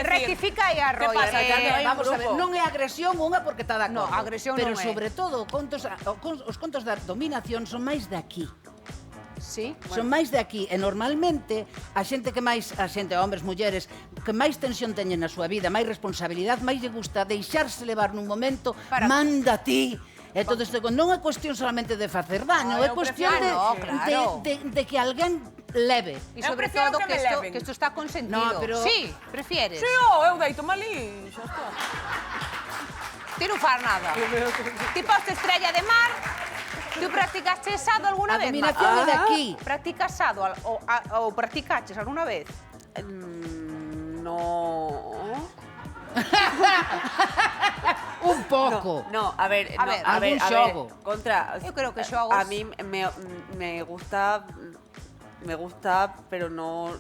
rectifica aí a Roy. Que pasa, que hai un Vamos a ver, grupo. non é agresión unha porque está de acordo. No, agresión non pero é. sobre todo, os contos da dominación son máis de aquí. Sí. Son máis de aquí e normalmente a xente, hombres, mulleres, que máis tensión teñen na súa vida, máis responsabilidade, máis lle gusta deixarse levar nun momento, manda a ti. Entón, non é cuestión solamente de facer daño, é cuestión de que alguén leve. E sobre todo que isto está consentido. No, pero... Sí, prefieres. Sí, eu deito malí, xa está. Ti non faz nada. Ti poste estrella de mar. Tú practicaste asado alguna vez? A dominación é de aquí. Practicas asado ou practicaches alguna vez? No. Un pouco. No, a ver, algún xogo. Contra, Eu creo que xogos... A mí me gusta, pero no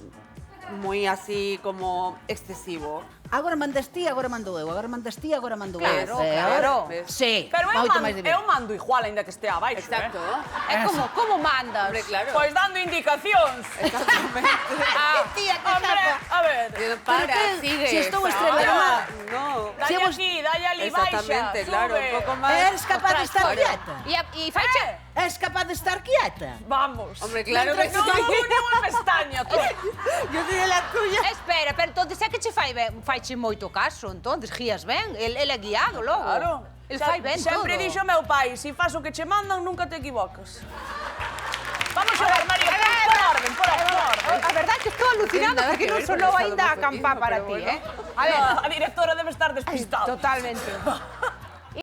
muy así como excesivo. Agora mandas ti, agora mando eu. Agora mandas ti, agora mando eu. Claro. Sí, Pero moito máis divertido. eu mando igual, ainda que estea abaixo. Exacto. É como mandas? Hombre, claro. Pois dando indicacións. Exactamente. Tía, que Hombre, a ver. Para, sigue. Si estou estrella de mar. No. Si Dalle vos- aquí, dalle ali, baixa, Exactamente, sube. claro, un pouco máis. Eres capaz de estar quieta? E faiche... És capaz de estar quieta? Vamos. Hombre, claro que No, sí. ni unha pestaña, tú. Yo diré la tuya. Espera, pero entonces é que che faiche moito caso, entonces guías ben, el é guiado logo. Claro. El fai ben todo. Sempre dixo meu pai, si fas o que che mandan, nunca te equivocas. Vamos a ver, María, por orden, por orden. A verdade que estou alucinada Nada porque que non ver sonou con el aínda a sadomasoquismo, acampar para pero ti, bueno. A ver, A directora debe estar despistada. totalmente.